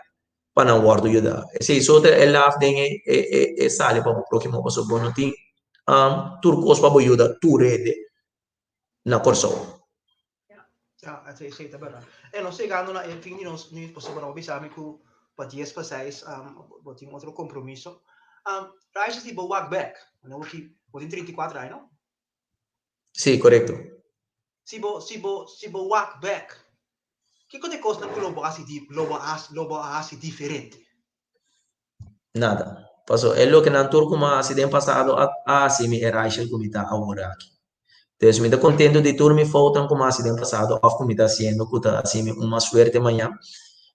para não guardar ajuda. Se isso é lá tem é sale para o próximo passo bom não tem turcos para ajuda tu rede na corso. Sì, è vero. E non sei ganno e quindi non possiamo avvisarmi che per 10 per 6 botin outro compromisso. Rise di walk back. Non che botin 34 anni, no? Sì, corretto. Si bo walk back. Che cosa costa con lobo asi differente? Nada. Pasó, es lo que en turco más si den pasado así mi era el comité ahora aquí. Entonces, me estoy contento de todo mi foto como así den pasado a comité haciendo que así una suerte mañana.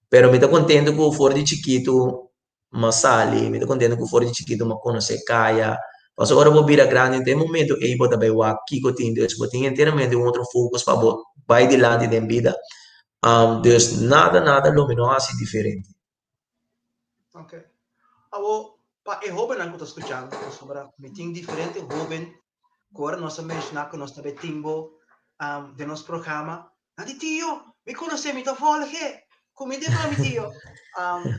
Pero me estoy contento que fuera de chiquito más sale, me estoy contento que fuera de chiquito más conoce Kaya. Pasó ahora voy a ir a grande en este momento y voy a ver aquí que tengo, entonces voy a enteramente un otro focus para vai delante de vida. Entonces, nada lo menos así diferente. Ok. Avo, pa e hoben anche sto ascoltando, sopra meeting differente hoben, ora nostra mencionar con nostra betimbo de nos programa. Adi tio, mi conosce mi to volge, come de mi tio.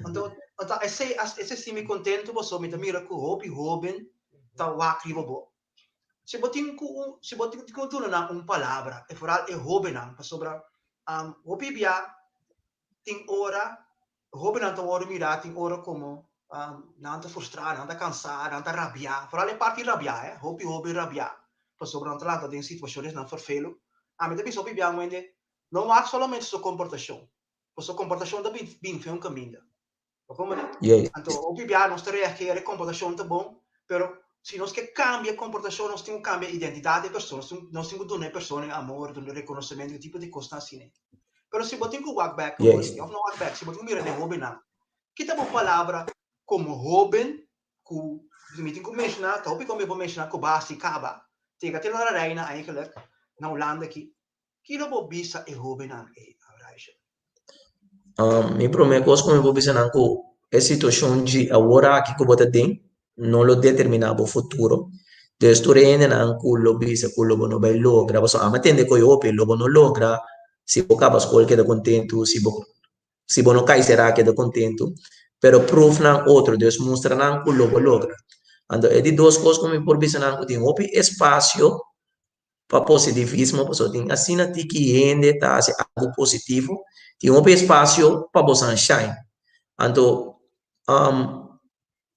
Então esse sim me contento, você me mira com hoben, tá wakri bobo. Se botin com tudo na palavra, e foral e hoben não, para sobra hobi bia tem hora, hoben não hora mirar, tem hora como não tá frustrado, não tá cansado, não tá rabiar. Por ali parte rabiar, hobi rabiar. Para sobre não trata de situações não vervelo. Mas também sobre bem onde não há somente sua comportação. A sua comportação também bem foi caminho. Como né? Yes. Então, hobi bem nós reagir a comportação tá bom, pero se nós que cambia a comportação, nós temos que cambiar a identidade da pessoa, nós temos que dar a pessoa amor, dar reconhecimento, tipo de coisa assim. Pero se botin com walk back, Yes. of no walk back, se botin mira de hobi não. Kita mo palavra como Robin, ku meeting ko mencionar, topic ko mo mencionar ko base kaba. Teka tilo na reina eigenlijk na Holanda ki. Kilo bo bisa e Robin ang Aisha. Mi promete coisa como eu vou dizer não que a situação de agora aqui que eu vou ter não lo determina o futuro. Então, tu ainda não que lo bisa que lo não vai logra, mas a matende que eu lo não logra, se você acaba escola queda contento, se você não cai será queda contento, pero proof não outro, Deus mostra não que lo logra. Então, é de duas coisas como eu por bisa não que tem espaço para positivismo, pessoal tem assim na que ainda tá algo positivo, tem espaço para você shine. Então,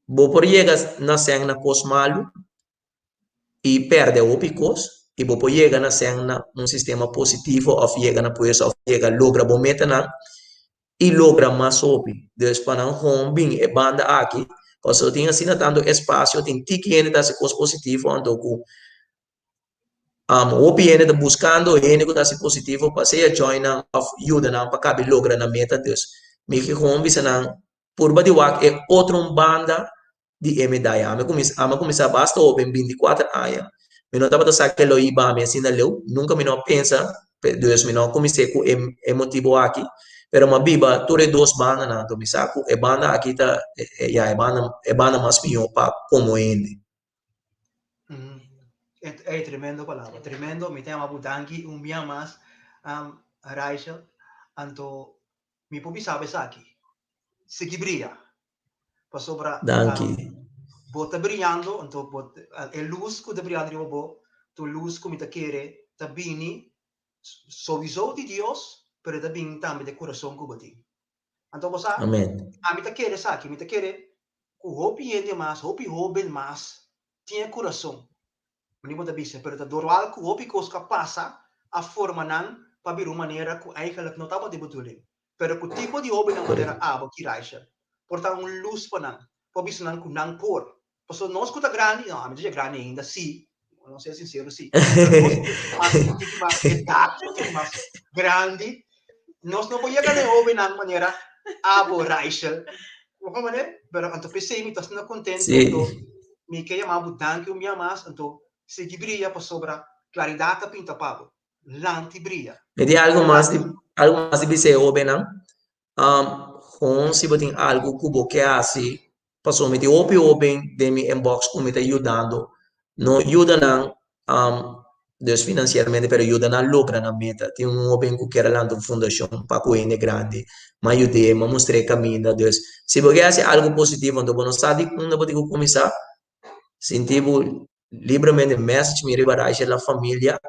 vou por chegar na cena na coisa malo e perde o picos e vou por chegar na cena um sistema positivo ou chega na poesia ou chega logra bom meta na e logra mais opi. Deus para não rompim e banda aqui, pessoal tem assim na tanto espaço tem que ainda tá se coisa positivo, então opi ene tá buscando ene que tá se positivo para ser join of ajuda não para caber logra na meta Deus me que com bisa não por badi wak é outro banda de medalha ama começar basta open 24 anos me não tava pensando que lo iba me assim leu nunca me não pensa Deus me não comecei com emotivo aqui pero ma biba tore dos banda não to me saco é banda aqui tá é banda mais minho para como ende É tremendo palavra, tremendo. Me tem uma butanki, dia mais, Rachel, anto, me pupi sabe aqui. Se que brilha, para sobra, danke bota brilhando, então é luz que está brilhando de bobo, tu luz que me tá querer, tá bini, sorriso de Deus, pero tá bini também de coração que boti. Então você, amém me tá querer aqui, me tá querer, que hopi ende mais, hopi hoben mais, tinha coração. Não pode dizer, pero tá dorwal que hopi coisa passa a forma não para vir uma maneira que eigenlijk não estava de bedoeling. Pero que tipo de hopi não maneira abo que raisha. Portanto, luz para não. Para isso não não por. Porque nós que tá grande, não, a gente é grande ainda, sim. Não sei sincero, sim. Mas que mais grande, nós não podemos ganhar hopi não maneira abo raisha. Como maneira? Pero anto pensei, me tô contente, então me queria mais butanque o minha mais, então se que brilha para sobra claridade pinta pabo lanti brilha me di algo mais de você open não com se você tem algo que você assim passou me di open de mi inbox como me tá ajudando não ajuda não Dus financialmente pero ayuda na logra na meta. Tem homem que quer lá uma fundação para coene grande. Mas ajude, mas mostrei caminho. Dus, se você fazer algo positivo, então você sabe onde você começar. Sentivo livremente message me ribaragem la família.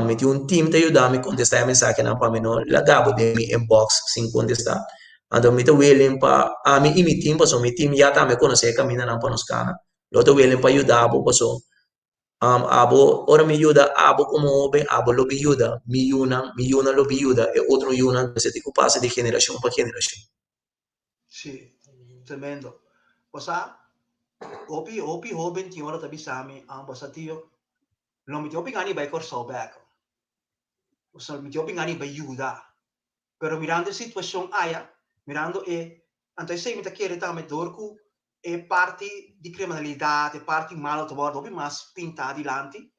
Me tem um time te ajudar a me contestar a mensagem na para mim não. La gabo de mi inbox sem contestar. Então me te willing para a mim e mi team, passo mi team já tá me conhecer caminho na para nos cana. Lo te willing para ajudar, passo abo ora mi ayuda abo como oben abo lo ayuda mi yuna lo ayuda e otro yuna se te pasa de generación para generación. Sì, tremendo. Posa opi hoben ti ora tabi sami posa tio lo mi ti opi ngani bai corso back. Posa mi ti opi ngani bai ayuda. Pero mirando a situação aya, mirando anto sei mi ta chiede tame dorku e parti di criminalità, e parti malo to bordo, mas pinta dilanti.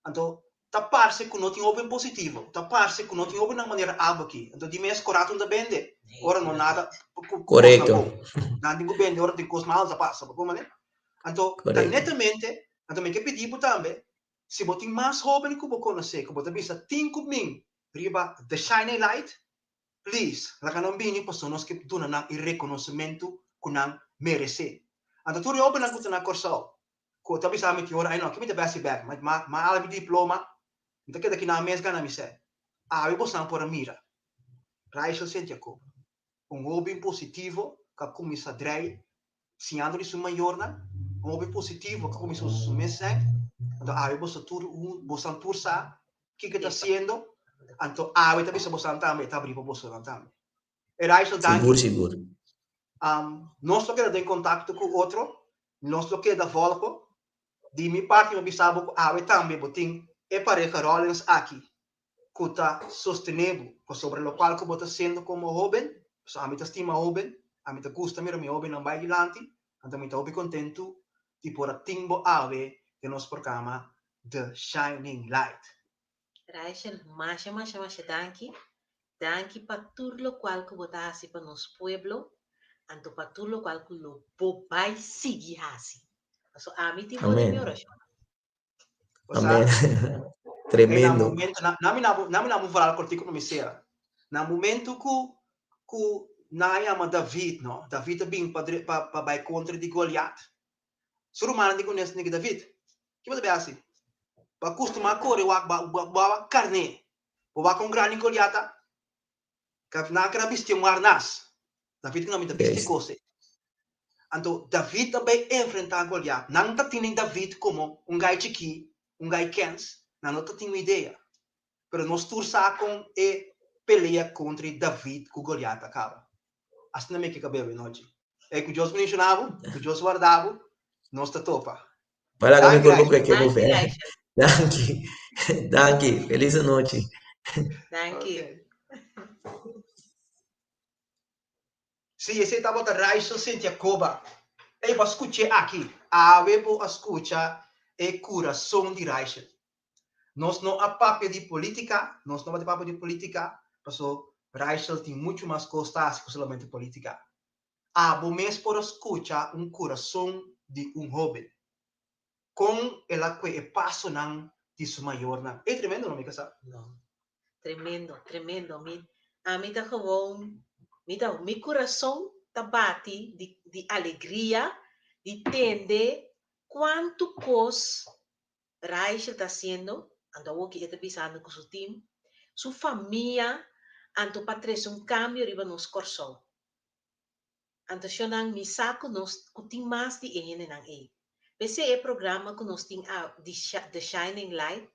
Anto tapparsi con noti open positivo, tapparsi con noti open na maniera abaki. Anto di me scorato da bende, ora non nada Correcto. Non dico bende, ora di cos mal passa, come ne? Anto nettamente, anto me che pedivo tambe, se boti mas open ku conosce, ku bota bisa tinko ming riba the shining light. Please, la canambini possono che tu non hai il riconoscimento che non merece. Anto tu riopri la cuta na corso, ko tabi sa mi ti ora no, che mi te basi back, ma ala diploma, mi te che da che na mesga na mi se. Vi possiamo por mira. Raisho senti ko. Un hobby positivo che come sa drei, si andro di su majorna, un hobby positivo che come su messe, anto vi possiamo tur sa che sta haciendo. Anto awet tapi sa bosan tambe tabri po bosan tambe. E Raisho danki. Seguro. Nós só queremos ter contato com o outro, nós só queremos voltar. De minha parte, eu pensava que a também botin é para que Rollins aqui, que está sustentável, sobre o qual que está sendo como jovem, a mim estima jovem, a mim gusta mesmo jovem não vai adiante, então eu estou contento de por timbo ave de nosso programa The Shining Light. Rachel, masha, danki para tudo o qual que você faz para nosso pueblo, anto para tudo o qual que lo bobai sigi hasi. So, a mim tem Amém. oração. Amém. Tremendo. Na momento falar contigo no misera. Na momento que na ama David, no, David bem para vai contra de Goliat. Surumana de conhece nem David. Que você vê assim? Para costumar correr o carne. O com grande Goliata. Que na cara bestia um arnas. David não me da bestia coisa. Então David também enfrentar Goliat. Não tá tendo David como um gai chiqui, um gai Kens. Não tá tendo ideia. Pero nós tursa com peleia contra David com Goliat acaba. Assim não é que cabelo noite. É que Deus mencionava, que Deus guardava, nós tá topa. Fala comigo por pouco que eu vou ver. Danke. Feliz noite. Danke. Se você tá botando Raisho sentia coba. E para escutar aqui, a webo escuta e coração de Raisho. Nós não há papo de política, nós não há papo de política, porque Raisho tem muito mais costas que somente política. Bom mesmo por escutar coração de jovem. Com ela que é passo não de sua maior não. É tremendo, não me casa? Não. Tremendo. A mim tá gewoon, meu coração tá bate de alegria, de entender quanto coisa Rachel está sendo, ando que está pisando com seu time, sua família, ando para trazer cambio riba nos coração. Ando chonang mi saco nos kuting mas di ene nang Pese programa que nós tem The Shining Light,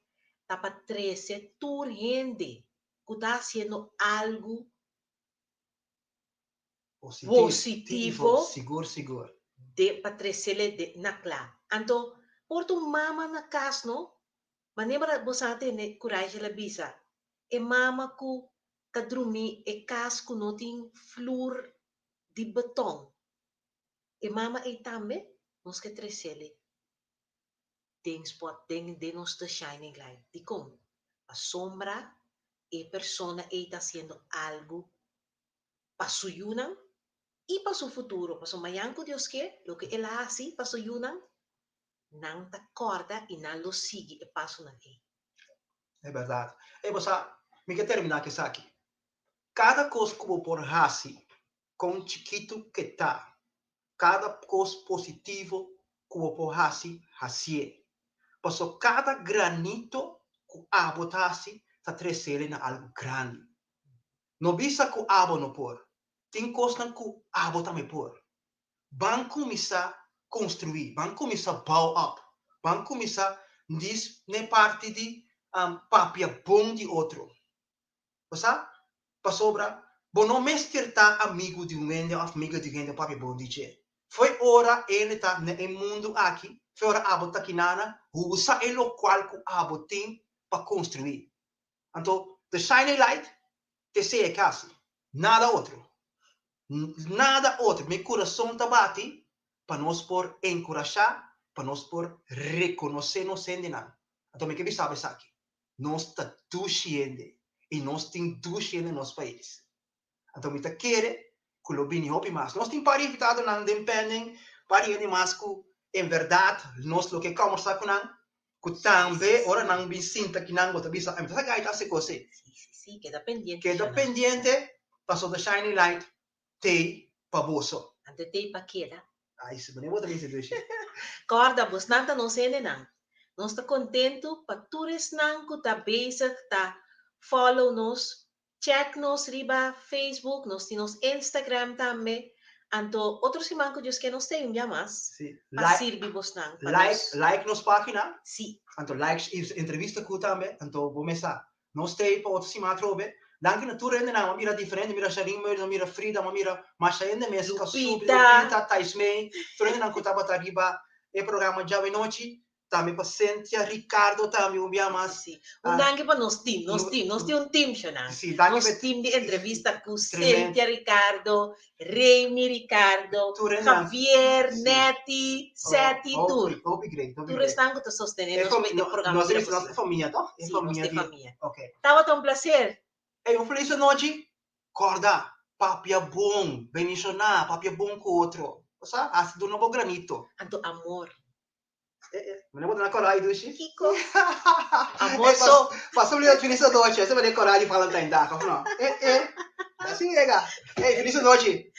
tá para trazer toda gente que está fazendo algo positivo. Seguro. Para trazer na clá. Então, por tu mama na casa, no? Manebra você tem coragem la bisa. E mama ku kadrumi e casa ku no tem flor de beton. E mama e também nós que trecele. Tem spot, tem de nos The Shining Light. De como? A sombra e persona está haciendo algo para su yunang y para su futuro. Para su mañana que Dios quiere, lo que él hace para su yunang, nang ta corda y nang lo sigue e paso na É verdade. E você, me quer terminar que aqui. Cada coisa que eu por hasi, com chiquito que tá, cada coisa positivo que eu por hasi, hasi. Passo cada granito que a botasi, tá crescendo na algo grande. Não bisa que a não por. Tem coisa que a também por. Vão começar a construir, vão começar a bow up, vão começar diz na parte de papia bom de outro. Você? Para sobra, bom não mestre tá amigo de um ende, amigo de um papia bom de che. Foi hora ele tá no mundo aqui, foi hora a botar aqui nana, usa ele o qual que a tem para construir. Então, the shiny light, te sei casi, nada outro. Nada outro. Meu coração está bate para nós por encorajar, para nós por reconhecer nós sendo não. Então, me que sabe isso aqui. Nós está duchendo e nós temos duchendo no nosso país. Então, me quer que o bem hopi mais. Nós temos para invitado não dependem para ir mais que em verdade nós lo que conversar com não que também ora não bem sinta que não gosta bisa. Então, essa gaita se coisa. Sim, queda pendiente. Queda pendiente, passou da shiny light. Tei paboso. Ante tei pa queda. Ai, se não vou dizer isso. Corda, bos nanta não sende não. Nós está contento para todos não que tá bezig, tá follow nos, check nos riba Facebook, nós temos Instagram também. Anto outros irmãos que nós temos já mais. Sim. Para servir bos não. Like nos página. Sim. Anto likes entrevista com também. Anto vou começar. Nós temos para outros irmãos trobe. Danke na tour ainda não, mira diferente, mira Sharing, mira Frida, mira Masha ainda mesmo, Lupita, Taismei, tour ainda não contava tá riba, e programa já de noite, também para Cynthia, Ricardo também, um dia mais. Sim. Danke para nós team, nós temos team, Xanang. Sim, danke nós team de entrevista com Cynthia, Ricardo, Remy, Ricardo, Javier, Neti, Seti, tudo. Tudo estão que te sostenendo no programa. Nós temos nossa família, tá? Sim, nossa família. Ok. Estava um prazer. E feliz noite, corda, papia bom, bendicionar, papia bom com outro. Sa, as do novo granito. Anto amor. Me lembro da coragem do Chico. Kiko. Amor só. Passou ali a feliz noite, você vai ter coragem de Valentine, tá? Assim, legal. Ei, feliz noite.